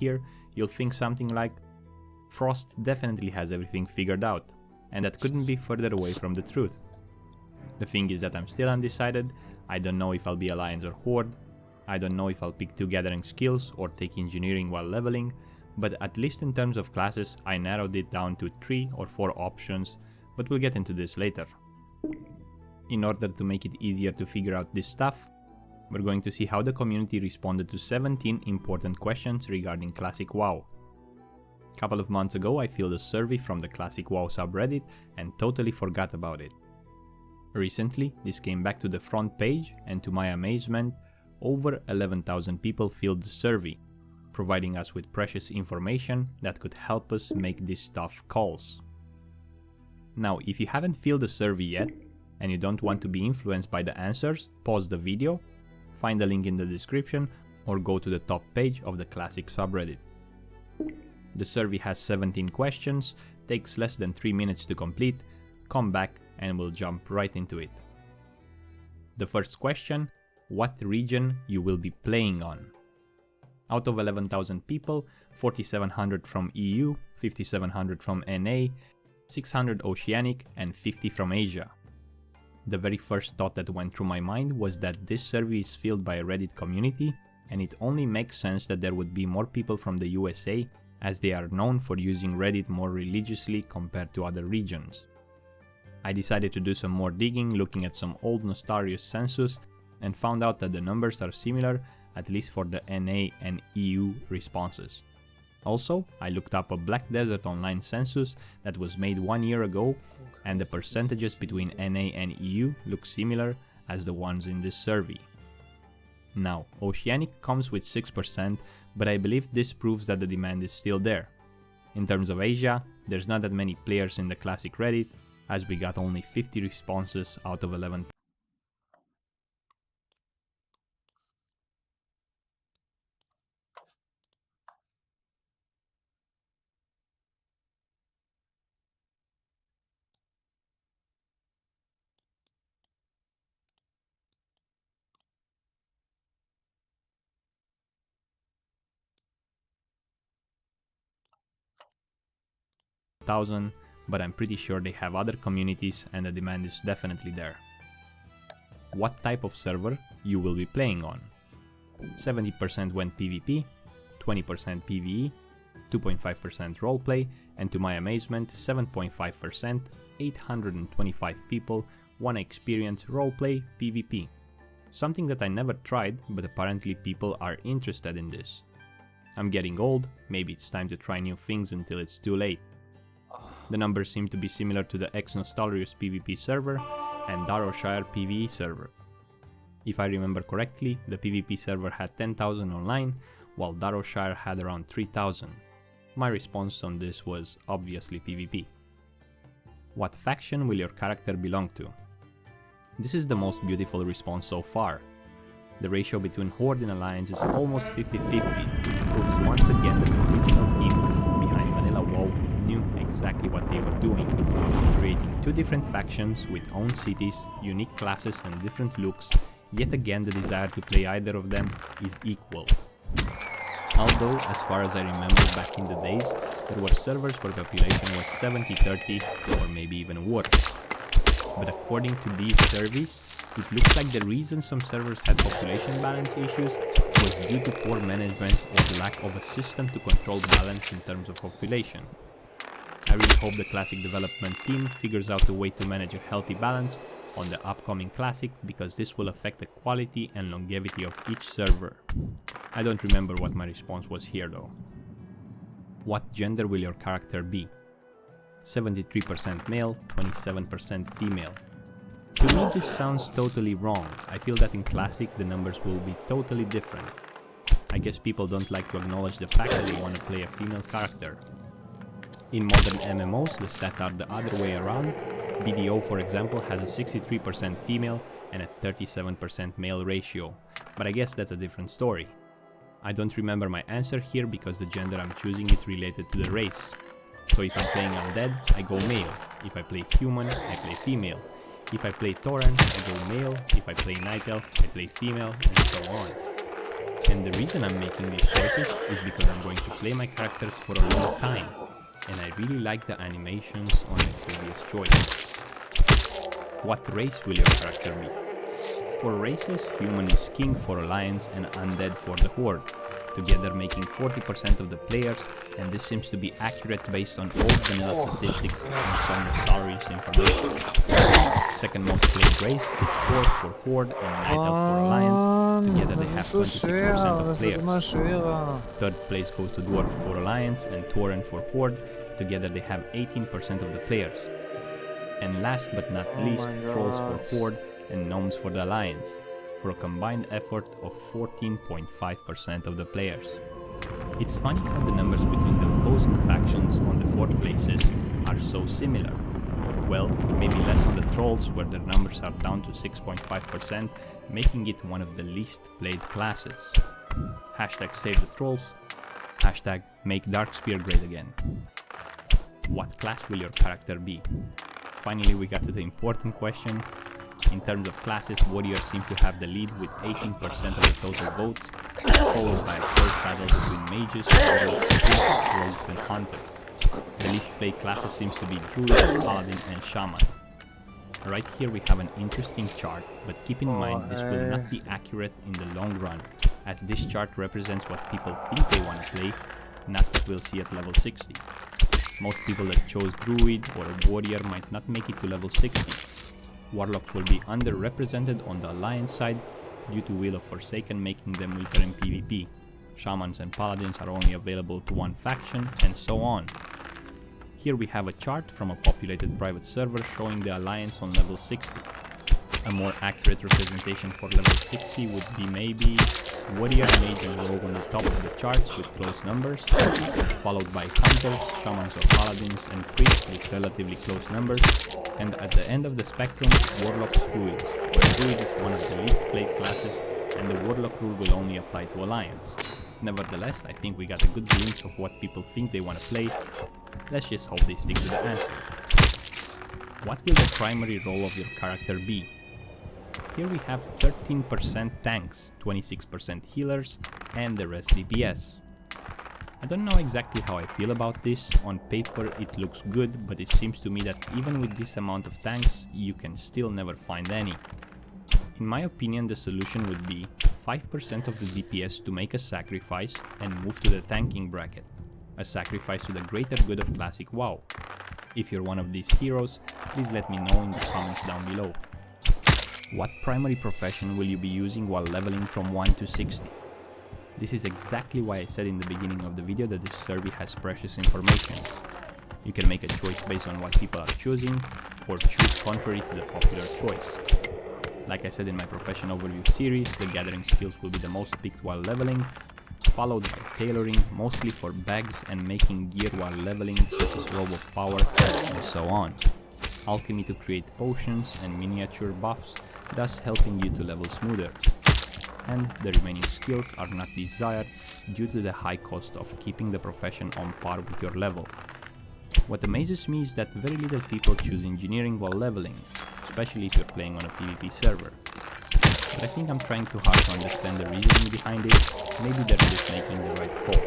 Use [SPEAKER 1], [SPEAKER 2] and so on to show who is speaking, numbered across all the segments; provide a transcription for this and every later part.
[SPEAKER 1] here, you'll think something like, Frost definitely has everything figured out, and that couldn't be further away from the truth. The thing is that I'm still undecided. I don't know if I'll be Alliance or Horde, I don't know if I'll pick 2 gathering skills or take engineering while leveling, but at least in terms of classes I narrowed it down to 3 or 4 options, but we'll get into this later. In order to make it easier to figure out this stuff, we're going to see how the community responded to 17 important questions regarding Classic WoW. A couple of months ago I filled a survey from the Classic WoW subreddit and totally forgot about it. Recently this came back to the front page, and to my amazement, over 11,000 people filled the survey, providing us with precious information that could help us make these tough calls. Now, if you haven't filled the survey yet, and you don't want to be influenced by the answers, pause the video, find the link in the description, or go to the top page of the Classic subreddit. The survey has 17 questions, takes less than 3 minutes to complete. Come back and we'll jump right into it. The first question: what region you will be playing on? Out of 11,000 people, 4,700 from EU, 5,700 from NA, 600 Oceanic and 50 from Asia. The very first thought that went through my mind was that this survey is filled by a Reddit community, and it only makes sense that there would be more people from the USA, as they are known for using Reddit more religiously compared to other regions. I decided to do some more digging, looking at some old Nostarius census, and found out that the numbers are similar, at least for the NA and EU responses. Also, I looked up a Black Desert Online census that was made 1 year ago, and the percentages between NA and EU look similar as the ones in this survey. Now, Oceanic comes with 6%, but I believe this proves that the demand is still there. In terms of Asia, there's not that many players in the Classic Reddit, as we got only 50 responses out of 11. But I'm pretty sure they have other communities and the demand is definitely there. What type of server you will be playing on? 70% went PvP, 20% PvE, 2.5% roleplay, and to my amazement, 7.5%, 825 people, want to experience roleplay PvP. Something that I never tried, but apparently people are interested in this. I'm getting old, maybe it's time to try new things until it's too late. The numbers seem to be similar to the ex-Nostarius PvP server and Darrowshire PvE server. If I remember correctly, the PvP server had 10,000 online, while Darrowshire had around 3,000. My response on this was obviously PvP. What faction will your character belong to? This is the most beautiful response so far. The ratio between Horde and Alliance is almost 50-50, which proves once again that the original team behind Vanilla WoW knew exactly what they were doing, creating 2 different factions with own cities, unique classes and different looks. Yet again, the desire to play either of them is equal. Although, as far as I remember back in the days, there were servers where population was 70-30 or maybe even worse. But according to these surveys, it looks like the reason some servers had population balance issues was due to poor management or the lack of a system to control balance in terms of population. I really hope the Classic development team figures out a way to manage a healthy balance on the upcoming Classic, because this will affect the quality and longevity of each server. I don't remember what my response was here though. What gender will your character be? 73% male, 27% female. To me this sounds totally wrong. I feel that in Classic the numbers will be totally different. I guess people don't like to acknowledge the fact that they want to play a female character. In modern MMOs the stats are the other way around. BDO, for example, has a 63% female and a 37% male ratio, but I guess that's a different story. I don't remember my answer here because the gender I'm choosing is related to the race. So if I'm playing Undead, I go male. If I play Human, I play female. If I play Tauren, I go male. If I play Night Elf, I play female, and so on. And the reason I'm making these choices is because I'm going to play my characters for a long time, and I really like the animations on my previous choice. What race will your character be? For races, human is king for alliance and undead for the horde, together making 40% of the players, and this seems to be accurate based on old vanilla statistics and some nostalgic information. Second most played race is Orc for horde and Night Elf for alliance, together they have 26% of players. Third place goes to Dwarf for alliance and Tauren for horde, together they have 18% of the players. And last but not least, Trolls for horde and Gnomes for the alliance, for a combined effort of 14.5% of the players. It's funny how the numbers between the opposing factions on the 4th places are so similar. Well, maybe less on the Trolls, where their numbers are down to 6.5%, making it one of the least played classes. Hashtag save the Trolls, hashtag make Darkspear great again. What class will your character be? Finally, we got to the important question. In terms of classes, Warriors seem to have the lead with 18% of the total votes, followed by a close battle between Mages, Warlocks, Priests, Rogues and Hunters. The least played classes seems to be Druid, Paladin and Shaman. Right here we have an interesting chart, but keep in mind this will not be accurate in the long run, as this chart represents what people think they want to play, not what we'll see at level 60. Most people that chose Druid or a Warrior might not make it to level 60. Warlocks will be underrepresented on the Alliance side due to Wheel of Forsaken making them weaker in PvP. Shamans and Paladins are only available to one faction, and so on. Here we have a chart from a populated private server showing the Alliance on level 60. A more accurate representation for level 60 would be maybe Warrior, Mage and Rogue on the top of the charts with close numbers, followed by Hunters, Shamans or Paladins and Priests with relatively close numbers, and at the end of the spectrum, Warlocks, Druids, where Druid is one of the least played classes and the Warlock rule will only apply to Alliance. Nevertheless, I think we got a good glimpse of what people think they want to play. Let's just hope they stick to the answer. What will the primary role of your character be? Here we have 13% tanks, 26% healers, and the rest DPS. I don't know exactly how I feel about this. On paper it looks good, but it seems to me that even with this amount of tanks, you can still never find any. In my opinion, the solution would be 5% of the DPS to make a sacrifice and move to the tanking bracket. A sacrifice to the greater good of Classic WoW. If you're one of these heroes, please let me know in the comments down below. What primary profession will you be using while leveling from 1 to 60? This is exactly why I said in the beginning of the video that this survey has precious information. You can make a choice based on what people are choosing, or choose contrary to the popular choice. Like I said in my profession overview series, the gathering skills will be the most picked while leveling, followed by tailoring, mostly for bags and making gear while leveling, such as Robe of Power, and so on. Alchemy to create potions and miniature buffs, thus helping you to level smoother. And the remaining skills are not desired due to the high cost of keeping the profession on par with your level. What amazes me is that very little people choose engineering while leveling, especially if you're playing on a PvP server. But I think I'm trying too hard to understand the reasoning behind it. Maybe they're just making the right call.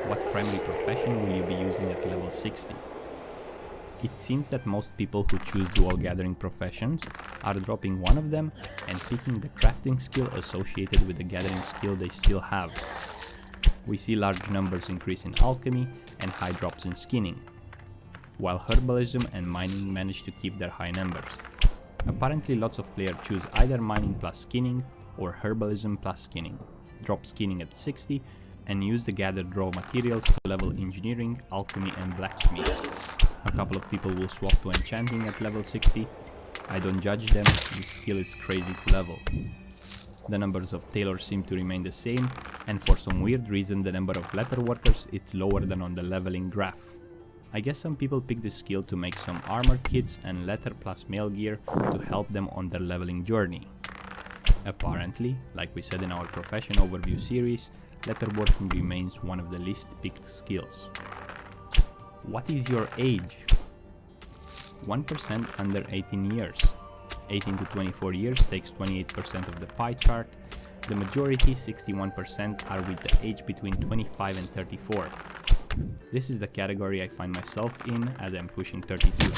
[SPEAKER 1] What primary profession will you be using at level 60? It seems that most people who choose dual gathering professions are dropping one of them and picking the crafting skill associated with the gathering skill they still have. We see large numbers increase in alchemy and high drops in skinning, while herbalism and mining manage to keep their high numbers. Apparently lots of players choose either mining plus skinning or herbalism plus skinning, drop skinning at 60 and use the gathered raw materials to level engineering, alchemy and blacksmith. A couple of people will swap to enchanting at level 60. I don't judge them, this skill is crazy to level. The numbers of tailors seem to remain the same, and for some weird reason the number of leather workers is lower than on the leveling graph. I guess some people pick this skill to make some armor kits and leather plus mail gear to help them on their leveling journey. Apparently, like we said in our profession overview series, letterworking remains one of the least picked skills. What is your age? 1% under 18 years. 18 to 24 years takes 28% of the pie chart, The majority, 61%, are with the age between 25 and 34. This is the category I find myself in as I'm pushing 32.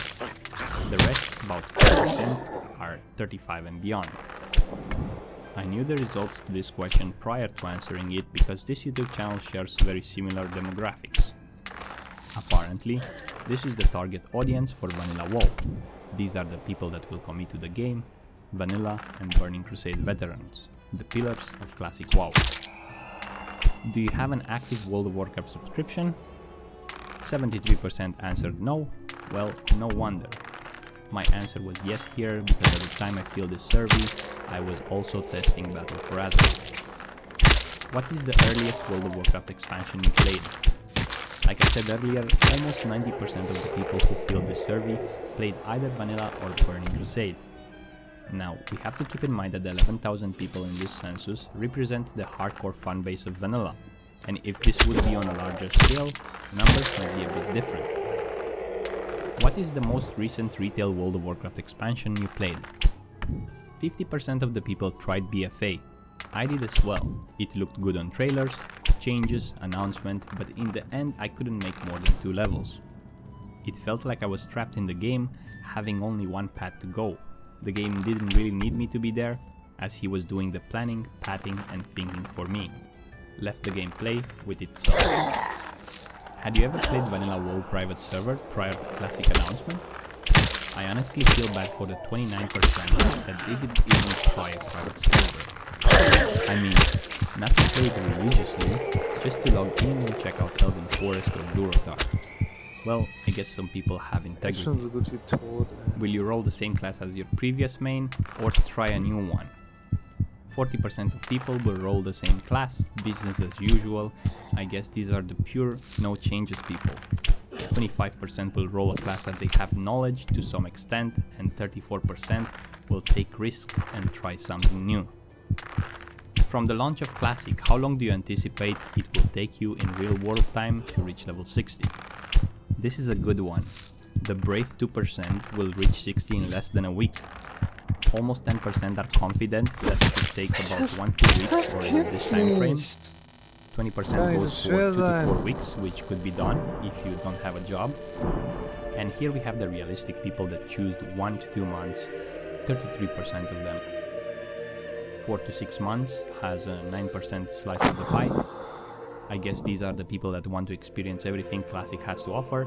[SPEAKER 1] The rest, about 4%, are 35 and beyond. I knew the results to this question prior to answering it because this YouTube channel shares very similar demographics. Apparently, this is the target audience for Vanilla WoW. These are the people that will commit to the game, Vanilla and Burning Crusade veterans, the pillars of classic WoW. Do you have an active World of Warcraft subscription? 73% answered no. Well, no wonder. My answer was yes here because at the time I filled this survey, I was also testing Battle for Azeroth. What is the earliest World of Warcraft expansion you played? Like I said earlier, almost 90% of the people who filled this survey played either Vanilla or Burning Crusade. Now, we have to keep in mind that the 11,000 people in this census represent the hardcore fan base of Vanilla, and if this would be on a larger scale, numbers might be a bit different. What is the most recent retail World of Warcraft expansion you played? 50% of the people tried BFA. I did as well. It looked good on trailers, changes, announcement, but in the end I couldn't make more than 2 levels. It felt like I was trapped in the game, having only one path to go. The game didn't really need me to be there, as he was doing the planning, pathing and thinking for me. Left the gameplay with itself. Had you ever played Vanilla WoW private server prior to Classic announcement? I honestly feel bad for the 29% that didn't even try a private server. I mean, not to play it religiously, just to log in and check out Elven Forest or Durotar. Well, I guess some people have integrity. Will you roll the same class as your previous main, or try a new one? 40% of people will roll the same class, business as usual. I guess these are the pure no changes people. 25% will roll a class that they have knowledge to some extent, and 34% will take risks and try something new. From the launch of Classic, how long do you anticipate it will take you in real world time to reach level 60? This is a good one. The brave 2% will reach 60 in less than a week. Almost 10% are confident that it will take about 1-2 weeks or in this time frame. 20% goes for 2 to 4 weeks, which could be done if you don't have a job. And here we have the realistic people that choose 1 to 2 months, 33% of them. 4 to 6 months has a 9% slice of the pie. I guess these are the people that want to experience everything Classic has to offer,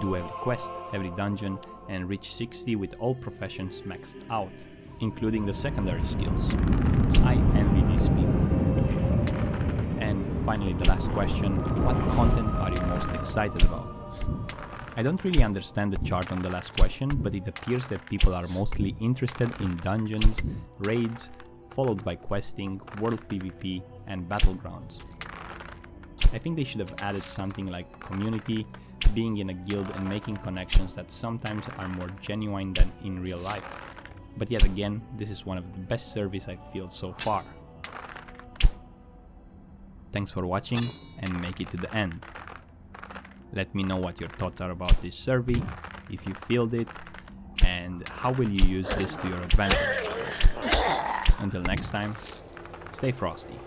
[SPEAKER 1] do every quest, every dungeon, and reach 60 with all professions maxed out, including the secondary skills. I envy these people. And finally, the last question, what content are you most excited about? I don't really understand the chart on the last question, but it appears that people are mostly interested in dungeons, raids, followed by questing, world PvP, and battlegrounds. I think they should have added something like community, being in a guild and making connections that sometimes are more genuine than in real life. But yet again, this is one of the best surveys I've filled so far. Thanks for watching and make it to the end. Let me know what your thoughts are about this survey, if you filled it, and how will you use this to your advantage. Until next time, stay frosty.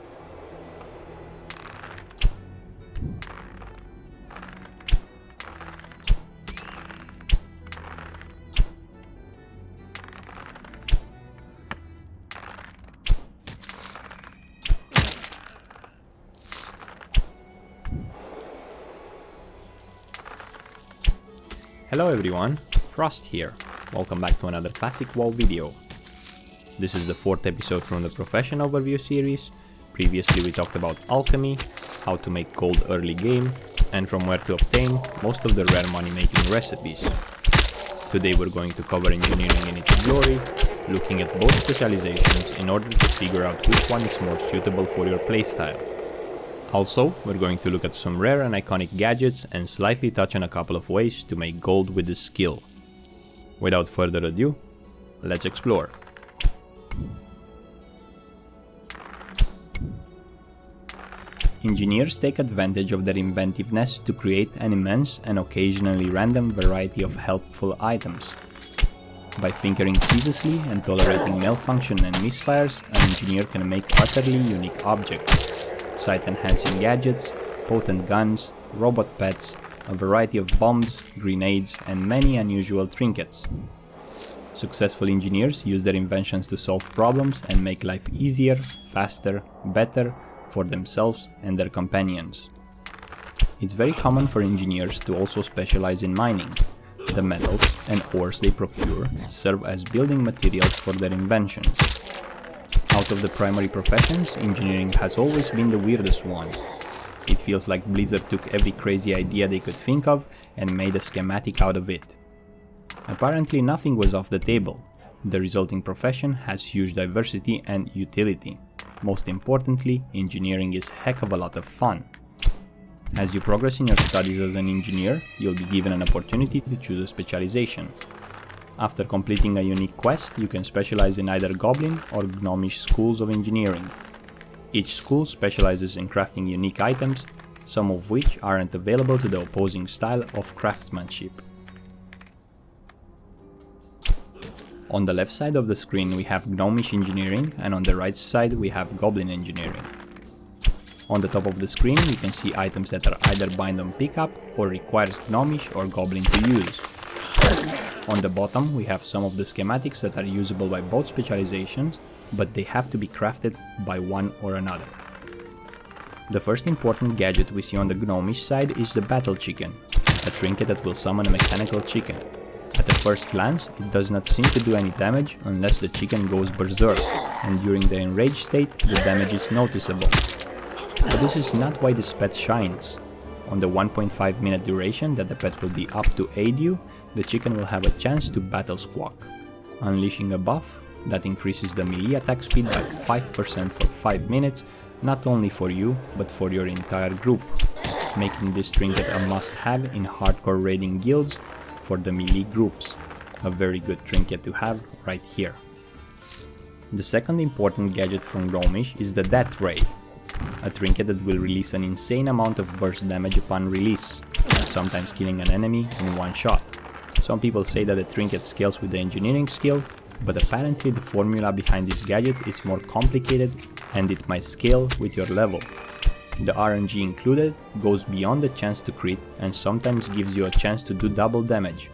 [SPEAKER 1] Hello everyone, Frost here. Welcome back to another Classic WoW video. This is the 4th episode from the Profession Overview series. Previously we talked about alchemy, how to make gold early game, and from where to obtain most of the rare money making recipes. Today we're going to cover engineering in its glory, looking at both specializations in order to figure out which one is more suitable for your playstyle. Also, we're going to look at some rare and iconic gadgets and slightly touch on a couple of ways to make gold with this skill. Without further ado, let's explore. Engineers take advantage of their inventiveness to create an immense and occasionally random variety of helpful items. By thinking precisely and tolerating malfunction and misfires, an engineer can make utterly unique objects. Sight-enhancing gadgets, potent guns, robot pets, a variety of bombs, grenades, and many unusual trinkets. Successful engineers use their inventions to solve problems and make life easier, faster, better for themselves and their companions. It's very common for engineers to also specialize in mining. The metals and ores they procure serve as building materials for their inventions. Out of the primary professions, engineering has always been the weirdest one. It feels like Blizzard took every crazy idea they could think of and made a schematic out of it. Apparently nothing was off the table. The resulting profession has huge diversity and utility. Most importantly, engineering is heck of a lot of fun. As you progress in your studies as an engineer, you'll be given an opportunity to choose a specialization. After completing a unique quest, you can specialize in either Goblin or Gnomish schools of engineering. Each school specializes in crafting unique items, some of which aren't available to the opposing style of craftsmanship. On the left side of the screen we have Gnomish engineering, and on the right side we have Goblin engineering. On the top of the screen you can see items that are either bind on pickup or requires Gnomish or Goblin to use. On the bottom we have some of the schematics that are usable by both specializations, but they have to be crafted by one or another. The first important gadget we see on the Gnomish side is the Battle Chicken, a trinket that will summon a mechanical chicken. At the first glance, it does not seem to do any damage unless the chicken goes berserk, and during the enraged state, the damage is noticeable. But this is not why this pet shines. On the 1.5 minute duration that the pet will be up to aid you, the chicken will have a chance to battle squawk, unleashing a buff that increases the melee attack speed by 5% for 5 minutes, not only for you, but for your entire group, making this trinket a must-have in hardcore raiding guilds for the melee groups. A very good trinket to have right here. The second important gadget from Gnomish is the Death Ray, a trinket that will release an insane amount of burst damage upon release, sometimes killing an enemy in one shot. Some people say that the trinket scales with the engineering skill, but apparently the formula behind this gadget is more complicated and it might scale with your level. The RNG included goes beyond the chance to crit and sometimes gives you a chance to do double damage,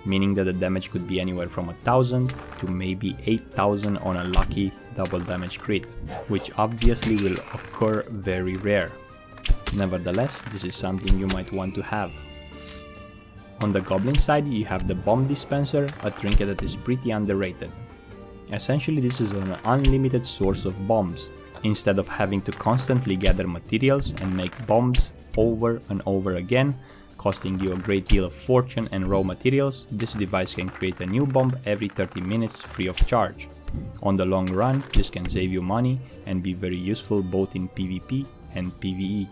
[SPEAKER 1] meaning that the damage could be anywhere from 1000 to maybe 8000 on a lucky double damage crit, which obviously will occur very rare. Nevertheless, this is something you might want to have. On the Goblin side you have the Bomb Dispenser, a trinket that is pretty underrated. Essentially this is an unlimited source of bombs. Instead of having to constantly gather materials and make bombs over and over again, costing you a great deal of fortune and raw materials, this device can create a new bomb every 30 minutes free of charge. On the long run, this can save you money and be very useful both in PvP and PvE.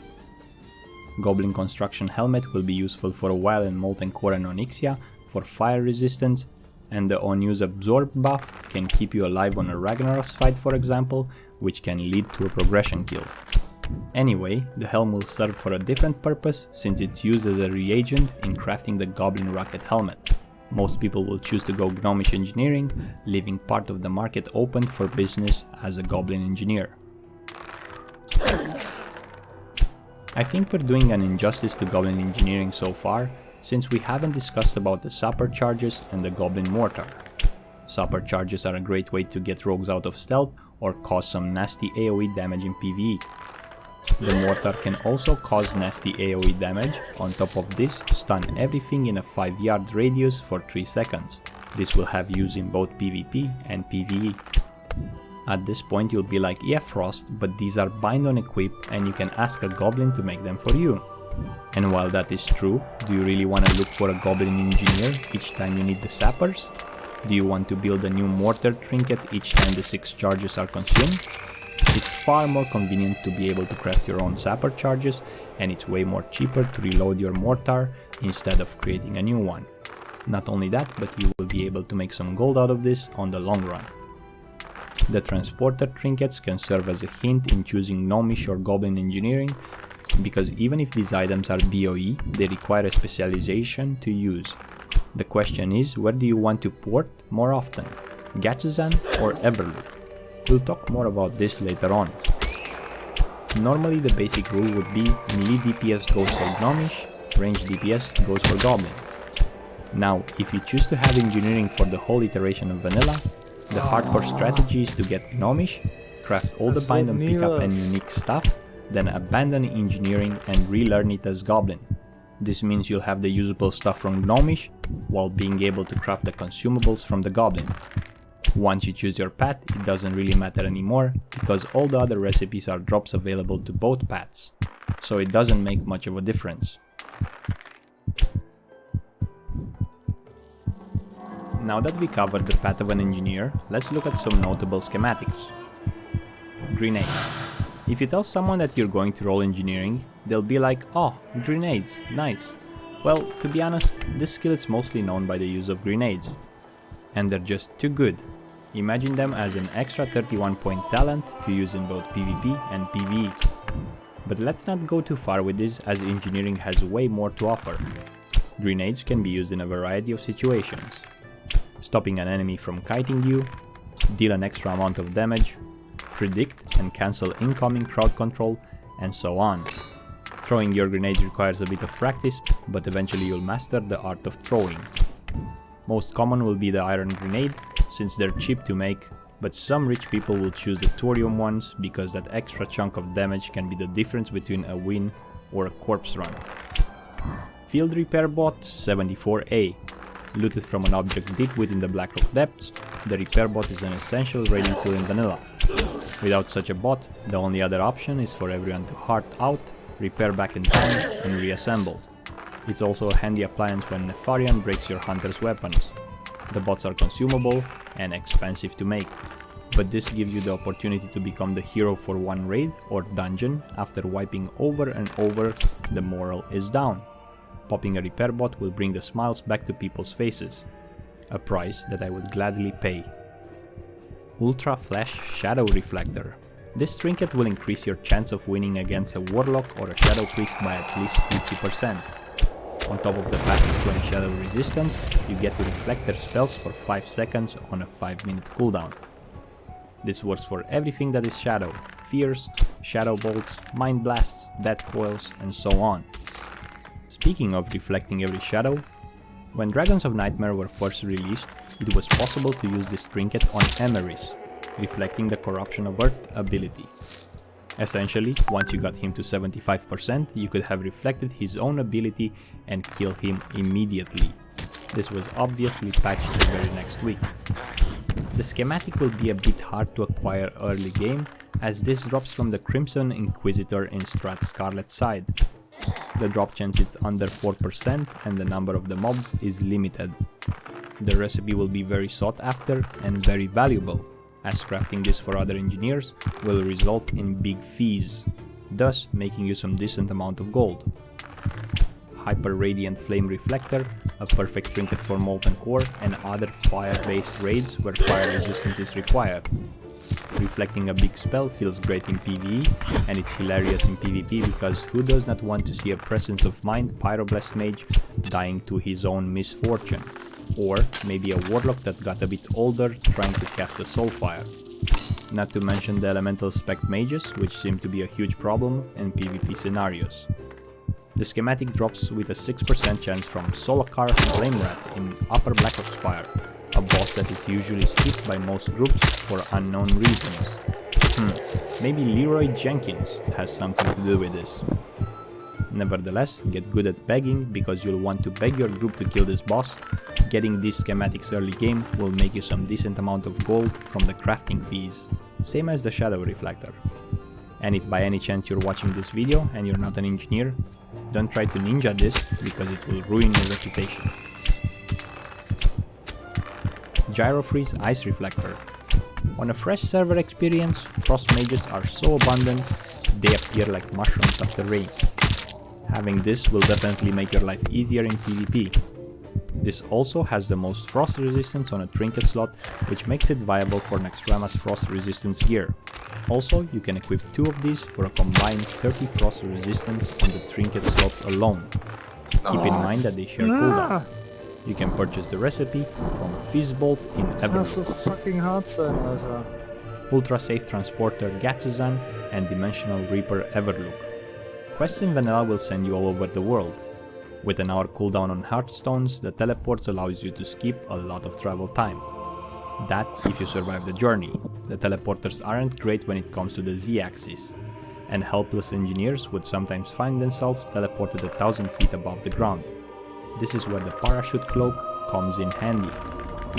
[SPEAKER 1] Goblin Construction Helmet will be useful for a while in Molten Core and Onyxia for fire resistance, and the On-Use Absorb buff can keep you alive on a Ragnaros fight, for example, which can lead to a progression kill. Anyway, the helm will serve for a different purpose since it's used as a reagent in crafting the Goblin Rocket Helmet. Most people will choose to go Gnomish engineering, leaving part of the market open for business as a Goblin engineer. I think we're doing an injustice to Goblin engineering so far, since we haven't discussed about the Sapper Charges and the Goblin Mortar. Sapper Charges are a great way to get rogues out of stealth or cause some nasty AoE damage in PvE. The Mortar can also cause nasty AoE damage. On top of this, stun everything in a 5-yard radius for 3 seconds. This will have use in both PvP and PvE. At this point you'll be like, yeah Frost, but these are bind on equip and you can ask a Goblin to make them for you. And while that is true, do you really want to look for a Goblin engineer each time you need the sappers? Do you want to build a new mortar trinket each time the 6 charges are consumed? It's far more convenient to be able to craft your own sapper charges, and it's way more cheaper to reload your mortar instead of creating a new one. Not only that, but you will be able to make some gold out of this on the long run. The transporter trinkets can serve as a hint in choosing Gnomish or Goblin engineering, because even if these items are BOE, they require a specialization to use. The question is, where do you want to port more often, Gatchazan or Everloop? We'll talk more about this later on. Normally the basic rule would be melee DPS goes for Gnomish, range DPS goes for Goblin. Now, if you choose to have engineering for the whole iteration of vanilla, the hardcore strategy is to get Gnomish, craft all the bind and pickup and unique stuff, then abandon engineering and relearn it as Goblin. This means you'll have the usable stuff from Gnomish, while being able to craft the consumables from the Goblin. Once you choose your path, it doesn't really matter anymore, because all the other recipes are drops available to both paths, so it doesn't make much of a difference. Now that we covered the path of an engineer, let's look at some notable schematics. Grenade. If you tell someone that you're going to roll engineering, they'll be like, oh, grenades, nice. Well, to be honest, this skill is mostly known by the use of grenades. And they're just too good. Imagine them as an extra 31-point talent to use in both PvP and PvE. But let's not go too far with this, as engineering has way more to offer. Grenades can be used in a variety of situations. Stopping an enemy from kiting you, deal an extra amount of damage, predict and cancel incoming crowd control, and so on. Throwing your grenades requires a bit of practice, but eventually you'll master the art of throwing. Most common will be the iron grenade, since they're cheap to make, but some rich people will choose the thorium ones because that extra chunk of damage can be the difference between a win or a corpse run. Field Repair Bot 74A. Looted from an object deep within the Blackrock depths, the repair bot is an essential raiding tool in vanilla. Without such a bot, the only other option is for everyone to heart out, repair back in time, and reassemble. It's also a handy appliance when Nefarian breaks your hunter's weapons. The bots are consumable and expensive to make, but this gives you the opportunity to become the hero for one raid or dungeon after wiping over and over. The morale is down. Popping a repair bot will bring the smiles back to people's faces, a price that I would gladly pay. Ultra Flash Shadow Reflector. This trinket will increase your chance of winning against a warlock or a shadow priest by at least 50%. On top of the passive 20 shadow resistance, you get to reflect their spells for 5 seconds on a 5-minute cooldown. This works for everything that is shadow: fears, shadow bolts, mind blasts, death coils, and so on. Speaking of reflecting every shadow, when Dragons of Nightmare were first released, it was possible to use this trinket on Emeris, reflecting the Corruption of Earth ability. Essentially, once you got him to 75%, you could have reflected his own ability and kill him immediately. This was obviously patched the very next week. The schematic will be a bit hard to acquire early game, as this drops from the Crimson Inquisitor in Strat Scarlet side. The drop chance is under 4% and the number of the mobs is limited. The recipe will be very sought after and very valuable, as crafting this for other engineers will result in big fees, thus making you some decent amount of gold. Hyper Radiant Flame Reflector, a perfect trinket for Molten Core and other fire-based raids where fire resistance is required. Reflecting a big spell feels great in PvE, and it's hilarious in PvP because who does not want to see a Presence of Mind Pyroblast mage dying to his own misfortune? Or maybe a warlock that got a bit older trying to cast a Soulfire. Not to mention the elemental spec mages, which seem to be a huge problem in PvP scenarios. The schematic drops with a 6% chance from Solakar Flamerat in Upper Blackrock Spire, a boss that is usually skipped by most groups for unknown reasons. Maybe Leroy Jenkins has something to do with this. Nevertheless, get good at begging because you'll want to beg your group to kill this boss. Getting these schematics early game will make you some decent amount of gold from the crafting fees, same as the Shadow Reflector. And if by any chance you're watching this video and you're not an engineer, don't try to ninja this because it will ruin your reputation. Gyrofreeze Ice Reflector. On a fresh server experience, frost mages are so abundant, they appear like mushrooms after rain. Having this will definitely make your life easier in PvP. This also has the most frost resistance on a trinket slot, which makes it viable for Naxxrama's frost resistance gear. Also, you can equip 2 of these for a combined 30 frost resistance on the trinket slots alone. Keep in mind that they share cooldown. You can purchase the recipe from Fizzbolt in
[SPEAKER 2] Kannst du
[SPEAKER 1] Everlook,
[SPEAKER 2] fucking hart sein, Alter.
[SPEAKER 1] Ultra Safe Transporter Gatsuzan, and Dimensional Reaper Everlook. Quests in vanilla will send you all over the world. With an hour cooldown on Hearthstones, the teleports allows you to skip a lot of travel time. That if you survive the journey. The teleporters aren't great when it comes to the Z-axis, and helpless engineers would sometimes find themselves teleported 1,000 feet above the ground. This is where the parachute cloak comes in handy.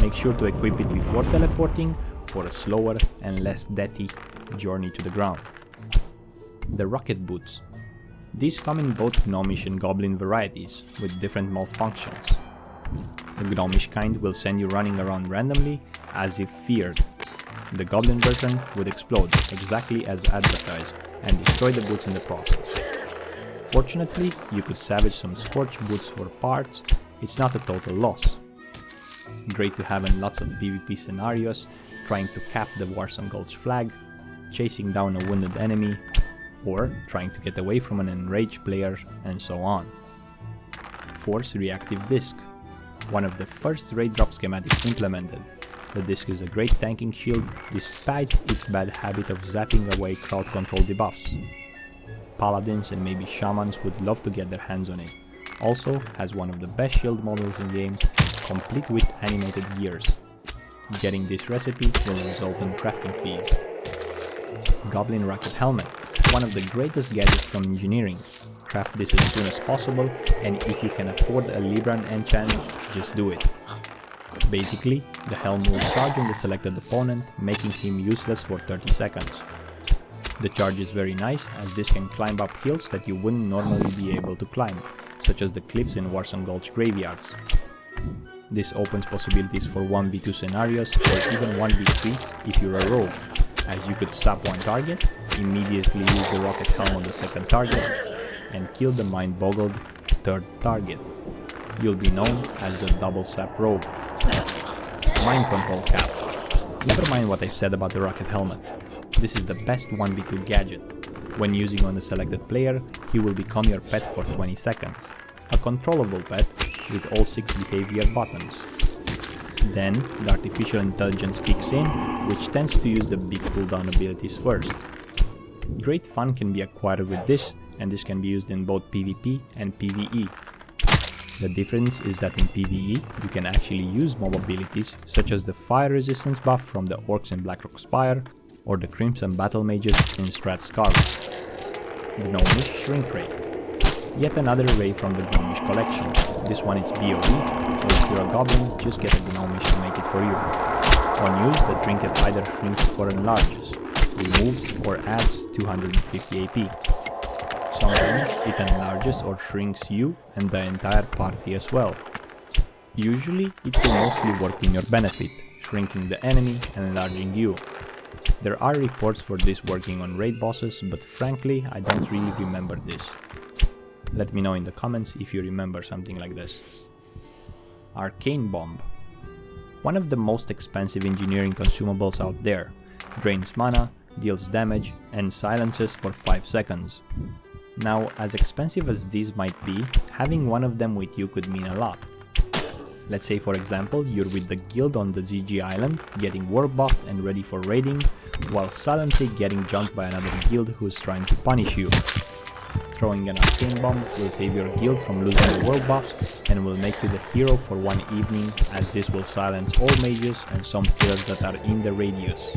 [SPEAKER 1] Make sure to equip it before teleporting for a slower and less deathy journey to the ground. The rocket boots. These come in both gnomish and goblin varieties, with different malfunctions. The gnomish kind will send you running around randomly as if feared. The goblin version would explode exactly as advertised and destroy the boots in the process. Fortunately, you could salvage some scorched boots for parts. It's not a total loss. Great to have in lots of PvP scenarios, trying to cap the Warsong Gulch flag, chasing down a wounded enemy, or trying to get away from an enraged player, and so on. Force Reactive Disc. One of the first raid drop schematics implemented. The disc is a great tanking shield despite its bad habit of zapping away crowd control debuffs. Paladins and maybe shamans would love to get their hands on it. Also has one of the best shield models in game, complete with animated gears. Getting this recipe will result in crafting fees. Goblin Rocket Helmet. One of the greatest gadgets from engineering. Craft this as soon as possible, and if you can afford a Libran enchant, just do it. Basically, the helm will charge on the selected opponent, making him useless for 30 seconds. The charge is very nice, as this can climb up hills that you wouldn't normally be able to climb, such as the cliffs in Warsong Gulch graveyards. This opens possibilities for 1v2 scenarios, or even 1v3 if you're a rogue, as you could sap one target, immediately use the rocket helm on the second target, and kill the mind-boggled third target. You'll be known as the double sap rogue. Mind control cap. Never mind what I've said about the rocket helmet. This is the best 1v2 gadget. When using on the selected player, he will become your pet for 20 seconds. A controllable pet with all 6 behavior buttons. Then, the artificial intelligence kicks in, which tends to use the big cooldown abilities first. Great fun can be acquired with this, and this can be used in both PvP and PvE. The difference is that in PvE, you can actually use mob abilities such as the fire resistance buff from the orcs in Blackrock Spire, or the Crimson Battle Mages in Strat Scarlet. Gnomish Shrink Ray. Yet another ray from the Gnomish collection. This one is BOE, so if you're a goblin, just get a Gnomish to make it for you. On use, the trinket either shrinks or enlarges, removes or adds 250 AP. Sometimes it enlarges or shrinks you and the entire party as well. Usually it will mostly work in your benefit, shrinking the enemy and enlarging you. There are reports for this working on raid bosses, but frankly I don't really remember this. Let me know in the comments if you remember something like this. Arcane Bomb. One of the most expensive engineering consumables out there. Drains mana, deals damage, and silences for 5 seconds. Now, as expensive as these might be, having one of them with you could mean a lot. Let's say for example, you're with the guild on the ZG Island, getting war buffed and ready for raiding, while silently getting jumped by another guild who's trying to punish you. Throwing an arcane bomb will save your guild from losing the world buffs and will make you the hero for one evening, as this will silence all mages and some killers that are in the radius.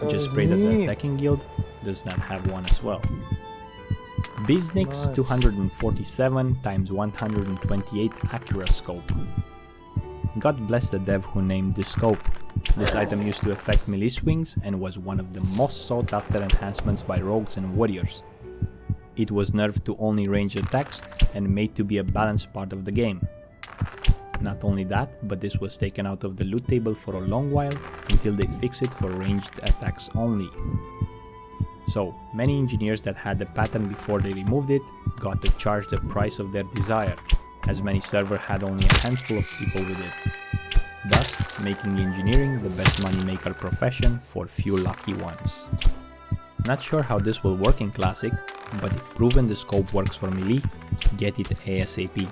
[SPEAKER 1] Just pray that the attacking guild does not have one as well. Biznix 247 x 128 Accura Scope. God bless the dev who named this scope. This item used to affect melee swings and was one of the most sought after enhancements by rogues and warriors. It was nerfed to only ranged attacks and made to be a balanced part of the game. Not only that, but this was taken out of the loot table for a long while until they fixed it for ranged attacks only. So, many engineers that had the pattern before they removed it got to charge the price of their desire, as many servers had only a handful of people with it, thus making engineering the best moneymaker profession for few lucky ones. Not sure how this will work in Classic, but if proven the scope works for melee, get it ASAP.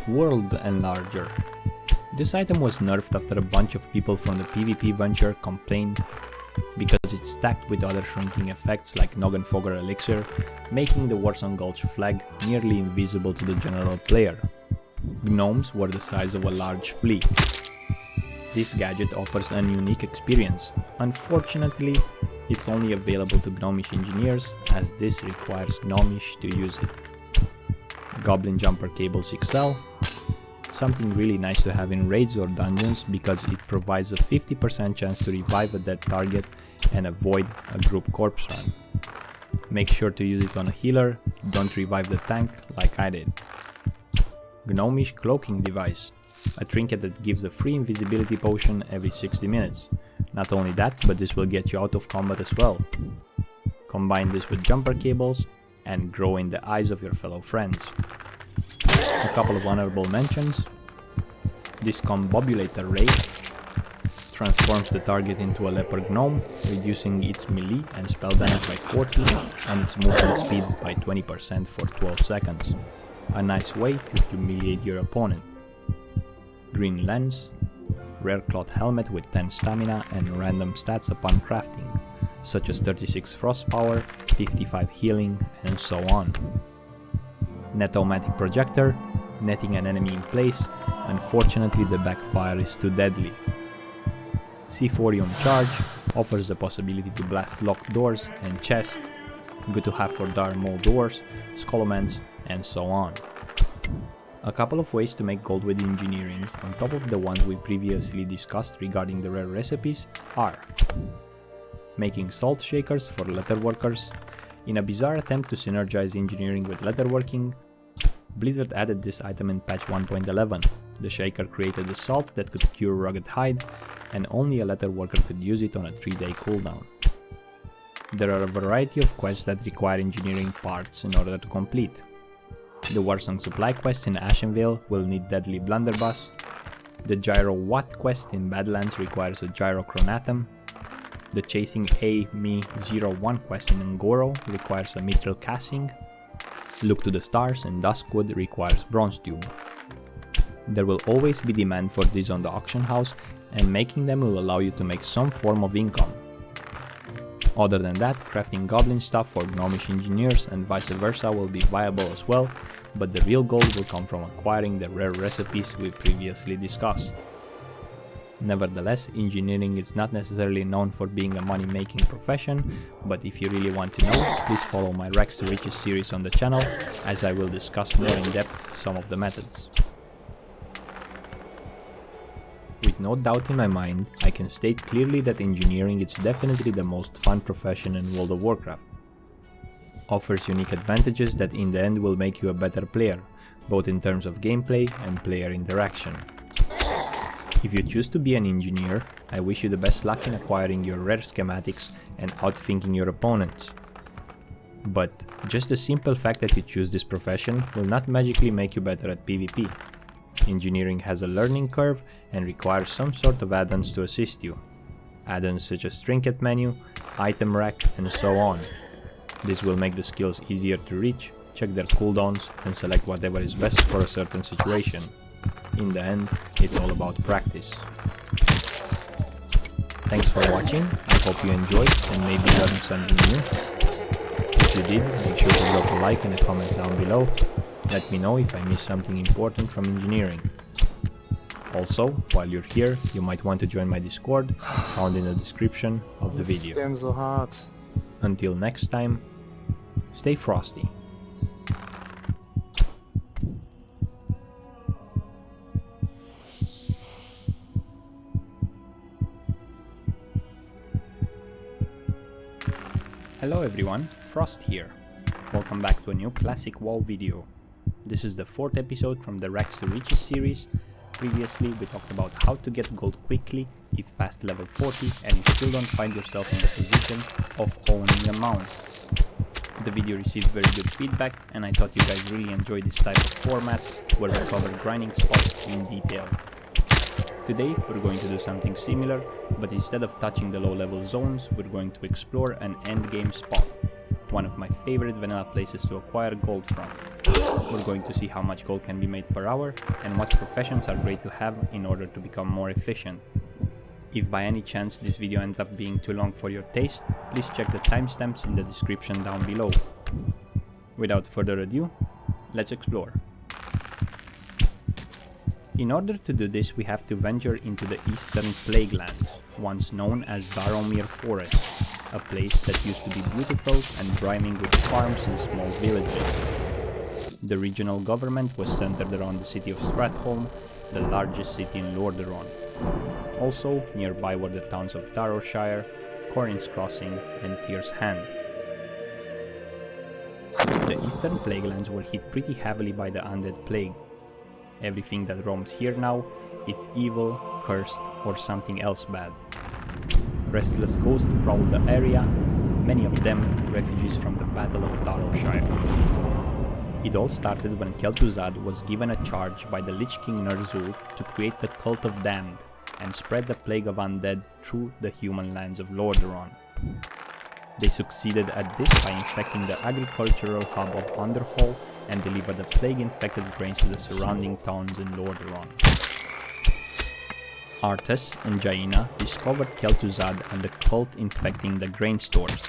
[SPEAKER 1] World Enlarger. This item was nerfed after a bunch of people from the PvP venture complained because it's stacked with other shrinking effects like Noggenfogger Elixir, making the Warsong Gulch flag nearly invisible to the general player. Gnomes were the size of a large flea. This gadget offers a unique experience. Unfortunately, it's only available to Gnomish engineers, as this requires Gnomish to use it. Goblin Jumper Cables XL. Something really nice to have in raids or dungeons because it provides a 50% chance to revive a dead target and avoid a group corpse run. Make sure to use it on a healer, don't revive the tank like I did. Gnomish Cloaking Device. A trinket that gives a free invisibility potion every 60 minutes. Not only that, but this will get you out of combat as well. Combine this with jumper cables and grow in the eyes of your fellow friends. A couple of honorable mentions. This Combobulator Ray transforms the target into a leopard gnome, reducing its melee and spell damage by 40 and its movement speed by 20% for 12 seconds. A nice way to humiliate your opponent. Green Lens, rare cloth helmet with 10 stamina and random stats upon crafting, such as 36 frost power, 55 healing, and so on. Net-O-Matic Projector, netting an enemy in place, unfortunately the backfire is too deadly. Seaphorium Charge offers the possibility to blast locked doors and chests, good to have for Dark Maul doors, Scholomance, and so on. A couple of ways to make gold with engineering, on top of the ones we previously discussed regarding the rare recipes, are making salt shakers for leatherworkers. In a bizarre attempt to synergize engineering with leatherworking, Blizzard added this item in patch 1.11. The shaker created a salt that could cure rugged hide, and only a leatherworker could use it on a 3-day cooldown. There are a variety of quests that require engineering parts in order to complete. The Warsong supply quest in Ashenvale will need Deadly Blunderbuss. The Gyro Watt quest in Badlands requires a Gyrochronatum. The Chasing A-Me-01 quest in Ngoro requires a Mithril Casing. Look to the Stars in Duskwood requires Bronze Tube. There will always be demand for these on the auction house, and making them will allow you to make some form of income. Other than that, crafting goblin stuff for Gnomish engineers and vice versa will be viable as well, but the real gold will come from acquiring the rare recipes we previously discussed. Nevertheless, engineering is not necessarily known for being a money-making profession, but if you really want to know, please follow my Rags to Riches series on the channel, as I will discuss more in depth some of the methods. With no doubt in my mind, I can state clearly that engineering is definitely the most fun profession in World of Warcraft. Offers unique advantages that in the end will make you a better player, both in terms of gameplay and player interaction. If you choose to be an engineer, I wish you the best luck in acquiring your rare schematics and outthinking your opponents. But just the simple fact that you choose this profession will not magically make you better at PvP. Engineering has a learning curve and requires some sort of add-ons to assist you. Add-ons such as trinket menu, item rack, and so on. This will make the skills easier to reach, check their cooldowns, and select whatever is best for a certain situation. In the end, it's all about practice. Thanks for watching, I hope you enjoyed and maybe learned something new. If you did, make sure to drop a like and a comment down below. Let me know if I missed something important from engineering. Also, while you're here, you might want to join my Discord, found in the description of the video.
[SPEAKER 2] This game's so hard.
[SPEAKER 1] Until next time, stay frosty. Hello everyone, Frost here. Welcome back to a new classic WoW video. This is the 4th episode from the Rags to Riches series. Previously we talked about how to get gold quickly if past level 40 and you still don't find yourself in the position of owning a mount. The video received very good feedback and I thought you guys really enjoyed this type of format where we cover grinding spots in detail. Today we're going to do something similar, but instead of touching the low level zones, we're going to explore an endgame spot. one of my favorite vanilla places to acquire gold from. We're going to see how much gold can be made per hour and what professions are great to have in order to become more efficient. If by any chance this video ends up being too long for your taste, please check the timestamps in the description down below. Without further ado, let's explore. In order to do this, we have to venture into the Eastern Plaguelands, once known as Daromir Forest, a place that used to be beautiful and brimming with farms and small villages. The regional government was centered around the city of Stratholme, the largest city in Lordaeron. Also, nearby were the towns of Darrowshire, Corin's Crossing, and Tyr's Hand. The Eastern Plaguelands were hit pretty heavily by the Undead Plague. Everything that roams here now, it's evil, cursed, or something else bad. Restless ghosts prowl the area, many of them refugees from the Battle of Darrowshire. It all started when Kel'Thuzad was given a charge by the Lich King Ner'zhul to create the Cult of Damned and spread the plague of undead through the human lands of Lordaeron. They succeeded at this by infecting the agricultural hub of Underhall and delivered the plague-infected grains to the surrounding towns in Lordaeron. Arthas and Jaina discovered Kel'Thuzad and the cult infecting the grain stores.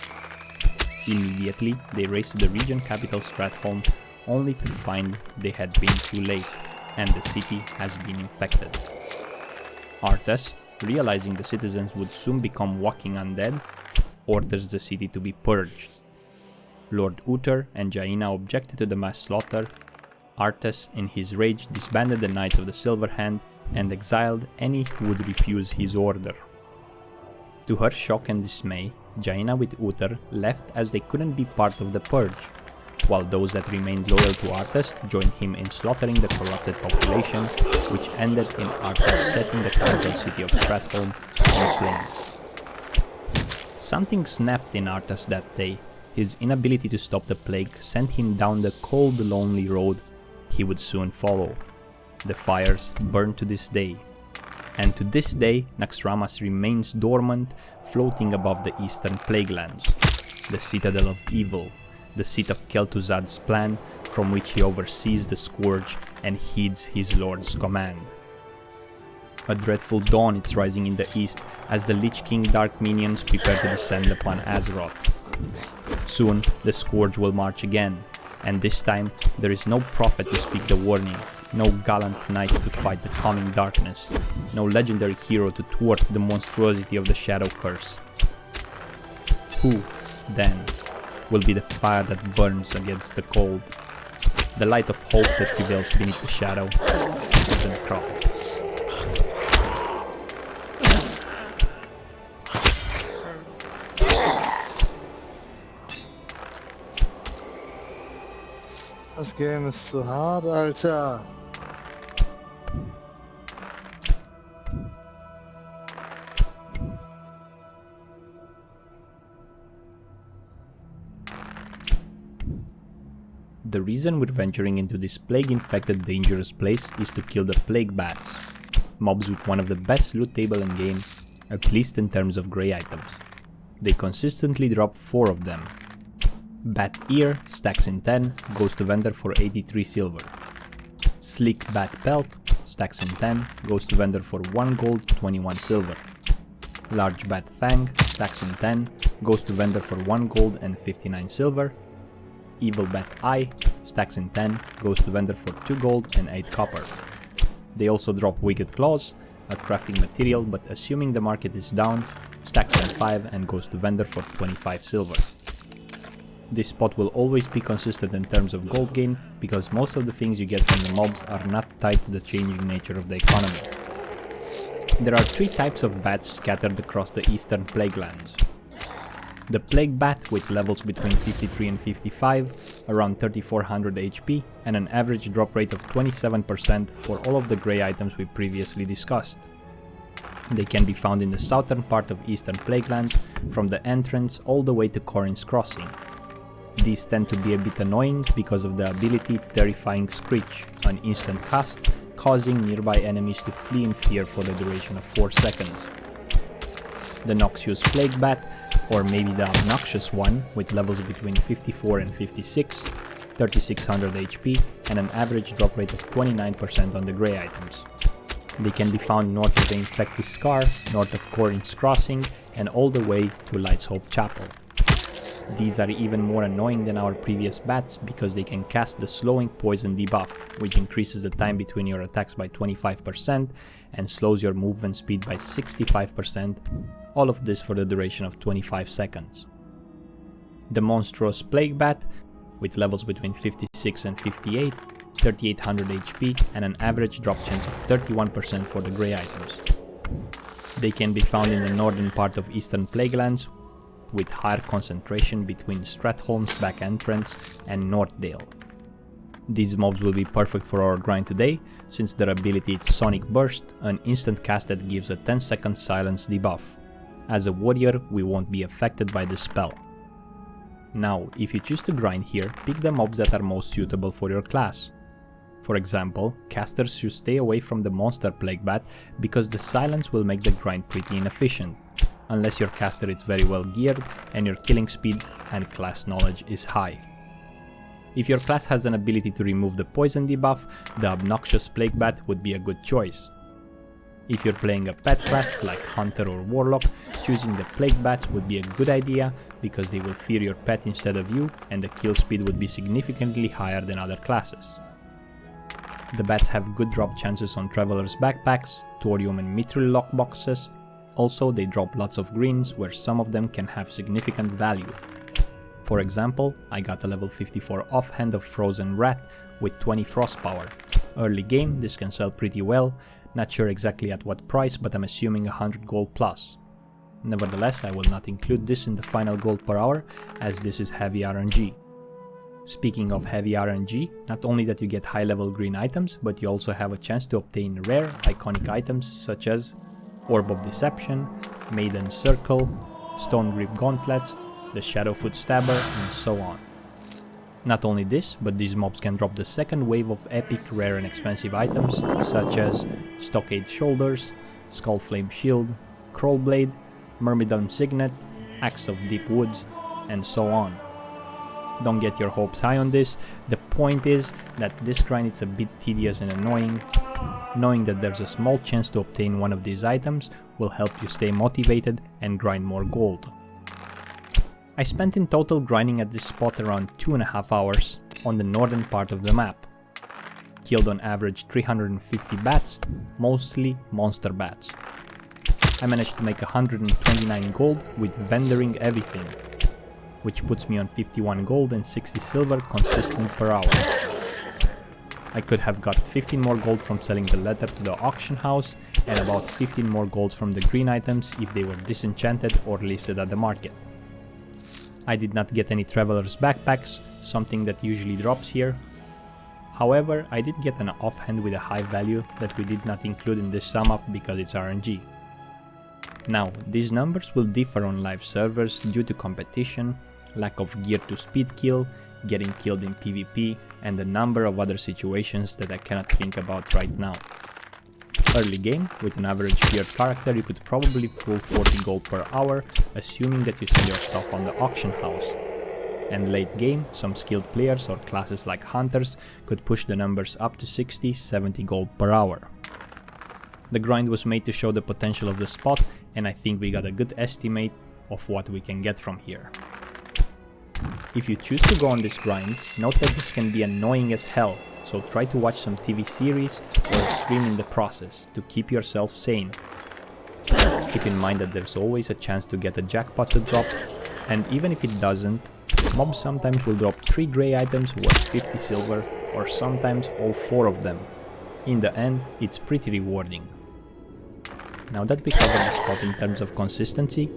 [SPEAKER 1] Immediately, they raced to the region capital Stratholme, only to find they had been too late, and the city has been infected. Arthas, realizing the citizens would soon become walking undead, orders the city to be purged. Lord Uther and Jaina objected to the mass slaughter. Arthas, in his rage, disbanded the Knights of the Silver Hand and exiled any who would refuse his order. To her shock and dismay, Jaina with Uther left as they couldn't be part of the purge, while those that remained loyal to Arthas joined him in slaughtering the corrupted population, which ended in Arthas setting the capital city of Stratholme in flames. Something snapped in Arthas that day. His inability to stop the plague sent him down the cold, lonely road he would soon follow. The fires burn to this day. And to this day, Naxxramas remains dormant, floating above the Eastern Plaguelands, the citadel of evil, the seat of Kel'Thuzad's plan, from which he oversees the Scourge and heeds his lord's command. A dreadful dawn is rising in the east as the Lich King Dark Minions prepare to descend upon Azeroth. Soon, the Scourge will march again, and this time there is no prophet to speak the warning, no gallant knight to fight the coming darkness, no legendary hero to thwart the monstrosity of the Shadow Curse. Who, then, will be the fire that burns against the cold, the light of hope that prevails beneath the shadow of the necropolis?
[SPEAKER 2] Das Game ist zu hart, Alter.
[SPEAKER 1] The reason we're venturing into this plague-infected dangerous place is to kill the plague bats, mobs with one of the best loot table in game, at least in terms of grey items. They consistently drop 4 of them. Bat Ear stacks in 10, goes to vendor for 83 silver. Sleek Bat Pelt stacks in 10, goes to vendor for 1 gold, 21 silver. Large Bat Fang stacks in 10, goes to vendor for 1 gold and 59 silver. Evil Bat Eye stacks in 10, goes to vendor for 2 gold and 8 copper. They also drop Wicked Claws, a crafting material, but assuming the market is down, stacks in 5 and goes to vendor for 25 silver. This spot will always be consistent in terms of gold gain, because most of the things you get from the mobs are not tied to the changing nature of the economy. There are 3 types of bats scattered across the Eastern Plaguelands. The Plague Bat with levels between 53 and 55, around 3400 HP, and an average drop rate of 27% for all of the grey items we previously discussed. They can be found in the southern part of Eastern Plaguelands, from the entrance all the way to Corin's Crossing. These tend to be a bit annoying because of the ability Terrifying Screech, an instant cast, causing nearby enemies to flee in fear for the duration of 4 seconds. The Noxious Plague Bat or maybe the obnoxious one with levels between 54 and 56, 3600 HP, and an average drop rate of 29% on the grey items. They can be found north of the Infected Scar, north of Corinth's Crossing, and all the way to Light's Hope Chapel. These are even more annoying than our previous bats because they can cast the slowing poison debuff, which increases the time between your attacks by 25% and slows your movement speed by 65%, all of this for the duration of 25 seconds. The monstrous Plague Bat, with levels between 56 and 58, 3800 HP, and an average drop chance of 31% for the grey items. They can be found in the northern part of Eastern Plaguelands, with higher concentration between Stratholme's back entrance and Northdale. These mobs will be perfect for our grind today, since their ability is Sonic Burst, an instant cast that gives a 10-second silence debuff. As a warrior, we won't be affected by this spell. Now, if you choose to grind here, pick the mobs that are most suitable for your class. For example, casters should stay away from the Monster Plague Bat because the silence will make the grind pretty inefficient, unless your caster is very well geared and your killing speed and class knowledge is high. If your class has an ability to remove the poison debuff, the Obnoxious Plague Bat would be a good choice. If you're playing a pet class like Hunter or Warlock, choosing the Plague Bats would be a good idea because they will fear your pet instead of you and the kill speed would be significantly higher than other classes. The bats have good drop chances on Traveler's Backpacks, Thorium and Mithril lockboxes. Also, they drop lots of greens where some of them can have significant value. For example, I got a level 54 offhand of Frozen Rat with 20 frost power. Early game, this can sell pretty well, not sure exactly at what price, but I'm assuming 100 gold plus. Nevertheless, I will not include this in the final gold per hour, as this is heavy RNG. Speaking of heavy RNG, not only that you get high level green items, but you also have a chance to obtain rare, iconic items such as Orb of Deception, Maiden's Circle, Stone Grip Gauntlets, the Shadowfoot Stabber, and so on. Not only this, but these mobs can drop the second wave of epic, rare and expensive items such as Stockade Shoulders, Skullflame Shield, Crawlblade, Myrmidon Signet, Axe of Deep Woods, and so on. Don't get your hopes high on this, the point is that this grind is a bit tedious and annoying. Knowing that there's a small chance to obtain one of these items will help you stay motivated and grind more gold. I spent in total grinding at this spot around 2.5 hours on the northern part of the map. Killed on average 350 bats, mostly monster bats. I managed to make 129 gold with vendoring everything, which puts me on 51 gold and 60 silver consistent per hour. I could have got 15 more gold from selling the letter to the auction house and about 15 more gold from the green items if they were disenchanted or listed at the market. I did not get any Traveler's Backpacks, something that usually drops here. However, I did get an offhand with a high value that we did not include in this sum up because it's RNG. Now, these numbers will differ on live servers due to competition, lack of gear to speed kill, getting killed in PvP, and a number of other situations that I cannot think about right now. Early game, with an average feared character, you could probably pull 40 gold per hour, assuming that you sell your stuff on the auction house. And late game, some skilled players or classes like hunters could push the numbers up to 60-70 gold per hour. The grind was made to show the potential of the spot, and I think we got a good estimate of what we can get from here. If you choose to go on this grind, note that this can be annoying as hell, so try to watch some TV series or a stream in the process to keep yourself sane. Keep in mind that there's always a chance to get a jackpot to drop, and even if it doesn't, mobs sometimes will drop 3 grey items worth 50 silver, or sometimes all 4 of them. In the end, it's pretty rewarding. Now that we covered the spot in terms of consistency,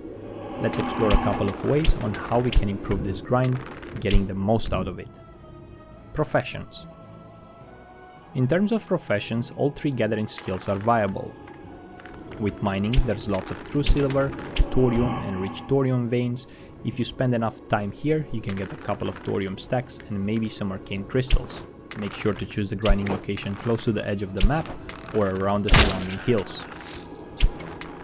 [SPEAKER 1] let's explore a couple of ways on how we can improve this grind, getting the most out of it. Professions. In terms of professions, all 3 gathering skills are viable. With mining, there's lots of true silver, thorium and rich thorium veins. If you spend enough time here, you can get a couple of thorium stacks and maybe some arcane crystals. Make sure to choose the grinding location close to the edge of the map or around the surrounding hills.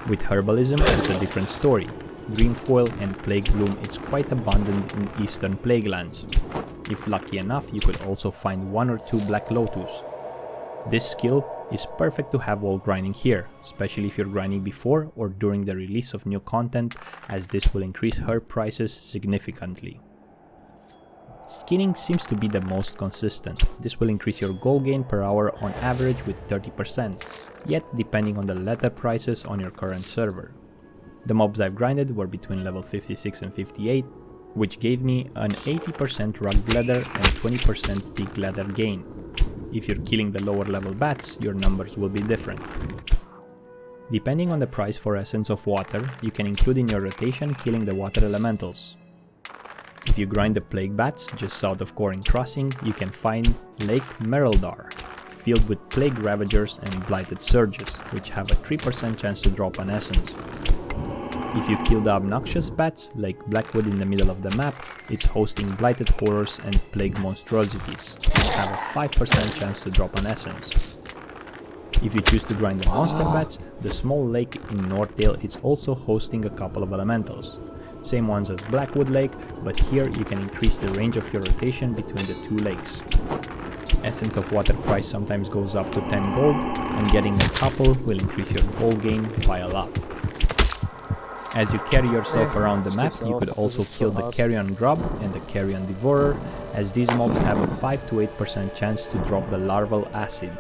[SPEAKER 1] With herbalism, it's a different story. Greenfoil and Plague Bloom is quite abundant in eastern Plaguelands. If lucky enough, you could also find 1 or 2 Black Lotus. This skill is perfect to have while grinding here, especially if you're grinding before or during the release of new content, as this will increase herb prices significantly. Skinning seems to be the most consistent. This will increase your gold gain per hour on average with 30%, yet depending on the letter prices on your current server. The mobs I've grinded were between level 56 and 58, which gave me an 80% rugged leather and 20% thick leather gain. If you're killing the lower level bats, your numbers will be different. Depending on the price for Essence of Water, you can include in your rotation killing the water elementals. If you grind the Plague Bats just south of Corin Crossing, you can find Lake Mereldar, filled with Plague Ravagers and Blighted Surges, which have a 3% chance to drop an Essence. If you kill the Obnoxious Bats, like Blackwood in the middle of the map, it's hosting Blighted Horrors and Plague Monstrosities, which have a 5% chance to drop an Essence. If you choose to grind the Monster Bats, the small lake in Northdale is also hosting a couple of elementals. Same ones as Blackwood Lake, but here you can increase the range of your rotation between the two lakes. Essence of Water price sometimes goes up to 10 gold, and getting a couple will increase your gold gain by a lot. As you carry yourself around the map, you could also kill the Carrion Grub and the Carrion Devourer, as these mobs have a 5 to 8% chance to drop the Larval Acid,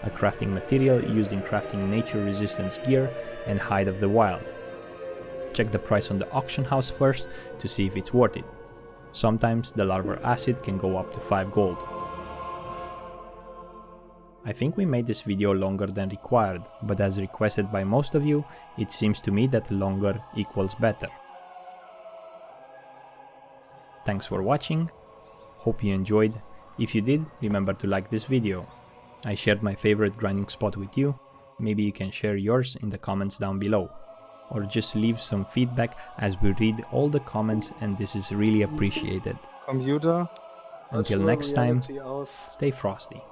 [SPEAKER 1] a crafting material used in crafting nature resistance gear and Hide of the Wild. Check the price on the auction house first to see if it's worth it. Sometimes the Larval Acid can go up to 5 gold. I think we made this video longer than required, but as requested by most of you, it seems to me that longer equals better. Thanks for watching, hope you enjoyed. If you did, remember to like this video. I shared my favorite grinding spot with you, maybe you can share yours in the comments down below. Or just leave some feedback, as we read all the comments and this is really appreciated.
[SPEAKER 2] Computer,
[SPEAKER 1] until next time, stay frosty.